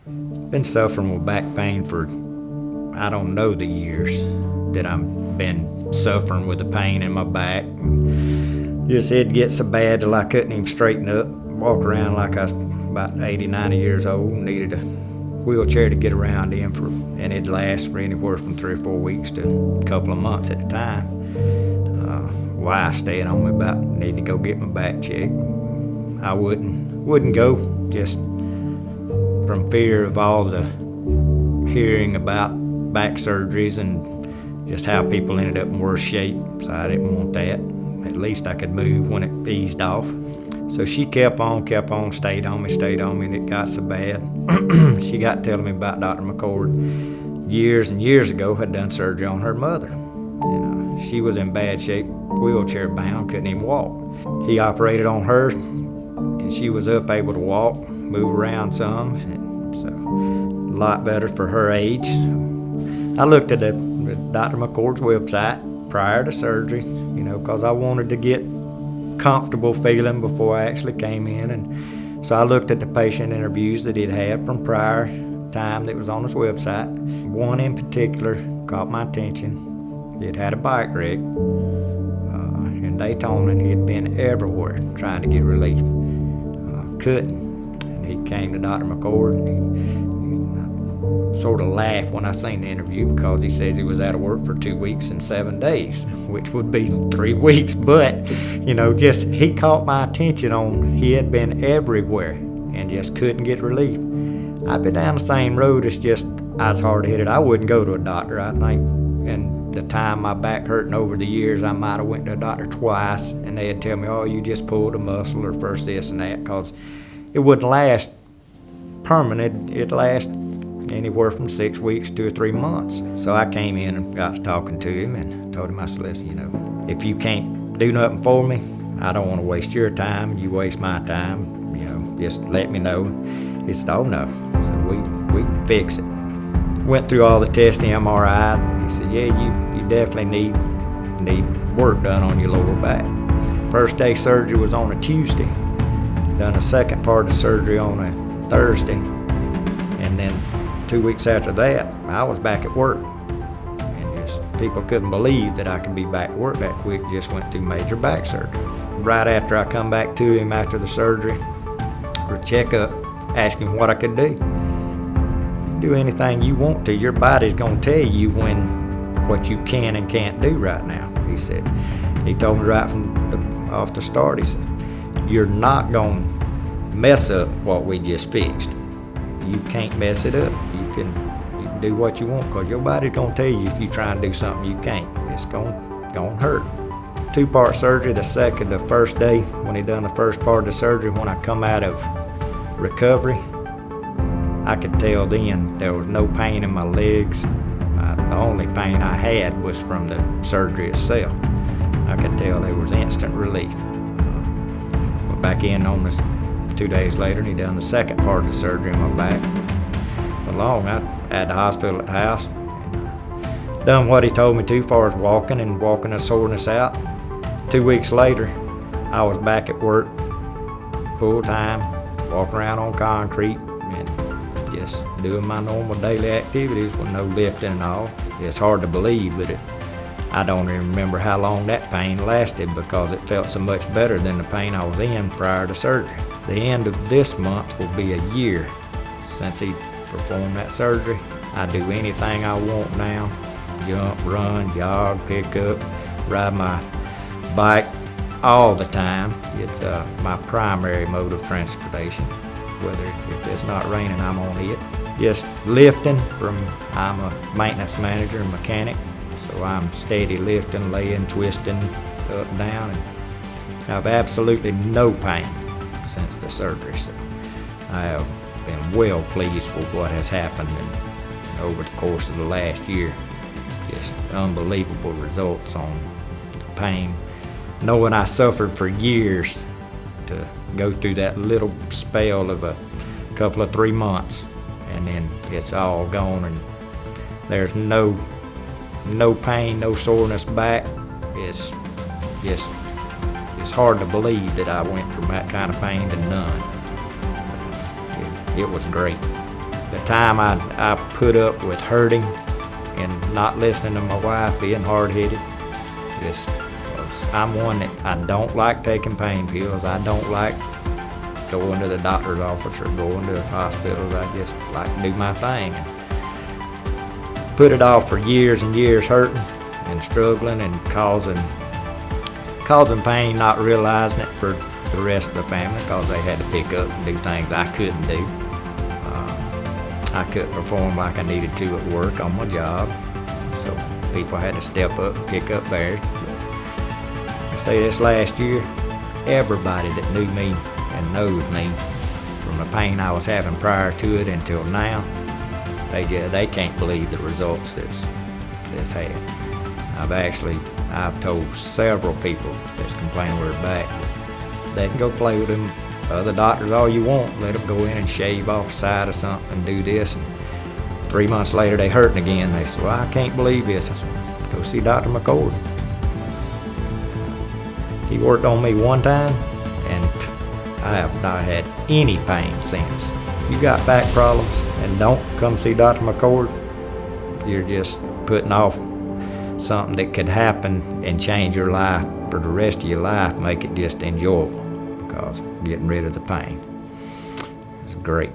Been suffering with back pain for, I don't know the years that I've been suffering with the pain in my back. Just it'd get so bad till I couldn't even straighten up, walk around like I was about 80, 90 years old, needed a wheelchair to get around in, and it'd last for anywhere from 3 or 4 weeks to a couple of months at a time. Wife staying on me about needing to go get my back checked. I wouldn't go, just from fear of all the hearing about back surgeries and just how people ended up in worse shape, so I didn't want that. At least I could move when it eased off. So she kept on, stayed on me, and it got so bad. She got telling me about Dr. McCord years and years ago, had done surgery on her mother. You know, she was in bad shape, wheelchair bound, couldn't even walk. He operated on her, and she was up, able to walk, move around some, and so a lot better for her age. I looked at Dr. McCord's website prior to surgery, you know, because I wanted to get comfortable feeling before I actually came in, and so I looked at the patient interviews that he'd had from prior time that was on his website. One in particular caught my attention. He'd had a bike wreck in Daytona, and he'd been everywhere trying to get relief. Couldn't. And he came to Dr. McCord, and he sort of laughed when I seen the interview because he says he was out of work for 2 weeks and 7 days, which would be 3 weeks. But, you know, just he caught my attention on he had been everywhere and just couldn't get relief. I've been down the same road. It's just I was hard-headed. I wouldn't go to a doctor, I think. And the time my back hurting over the years, I might have went to a doctor twice, and they'd tell me, oh, you just pulled a muscle or first this and that, because it wouldn't last permanent. It'd last anywhere from 6 weeks to 3 months. So I came in and got to talking to him and told him, I said, listen, you know, if you can't do nothing for me, I don't want to waste your time. You waste my time. You know, just let me know. He said, oh no. So we can fix it. Went through all the testing, MRI. He said, yeah, you definitely need work done on your lower back. First day surgery was on a Tuesday. Done a second part of surgery on a Thursday. And then 2 weeks after that, I was back at work. And just people couldn't believe that I could be back at work that quick. Just went through major back surgery. Right after I come back to him after the surgery for a checkup, asked him what I could do. Do anything you want to. Your body's gonna tell you what you can and can't do right now. He said. He told me right off the start. He said, "You're not gonna mess up what we just fixed. You can't mess it up. You can do what you want because your body's gonna tell you if you try and do something you can't. It's gonna hurt." 2-part surgery. The first day when he done the first part of the surgery, when I come out of recovery, I could tell then there was no pain in my legs. The only pain I had was from the surgery itself. I could tell there was instant relief. Went back in on this 2 days later, and he done the second part of the surgery on my back. I had the hospital at the house. And, done what he told me to as far as walking the soreness out. 2 weeks later, I was back at work full time, walking around on concrete, just doing my normal daily activities with no lifting and all. It's hard to believe, but I don't even remember how long that pain lasted because it felt so much better than the pain I was in prior to surgery. The end of this month will be a year since he performed that surgery. I do anything I want now. Jump, run, jog, pick up, ride my bike all the time. It's my primary mode of transportation. Whether if it's not raining, I'm on it. Just lifting I'm a maintenance manager and mechanic, so I'm steady lifting, laying, twisting, up and down, and I have absolutely no pain since the surgery. So I have been well pleased with what has happened over the course of the last year. Just unbelievable results on pain. Knowing I suffered for years to go through that little spell of a couple of 3 months, and then it's all gone, and there's no pain, no soreness back. It's hard to believe that I went from that kind of pain to none. It was great. the time I put up with hurting and not listening to my wife, being hard-headed, just was, I'm one that I don't like taking pain pills. I don't like going to the doctor's office or going to the hospital. I just like to do my thing. Put it off for years and years, hurting and struggling and causing pain, not realizing it for the rest of the family because they had to pick up and do things I couldn't do. I couldn't perform like I needed to at work on my job, so people had to step up and pick up theirs. I say this last year, everybody that knew me and knows me, from the pain I was having prior to it until now, they can't believe the results that's had. I've told several people that's complaining with their back, they can go play with them other doctors all you want, let them go in and shave off the side of something and do this, and 3 months later they hurting again. They say, well, I can't believe this. I said, go see Dr. McCord. He worked on me one time, and I have not had any pain since. If you got back problems and don't come see Dr. McCord, you're just putting off something that could happen and change your life for the rest of your life, make it just enjoyable, because getting rid of the pain is great.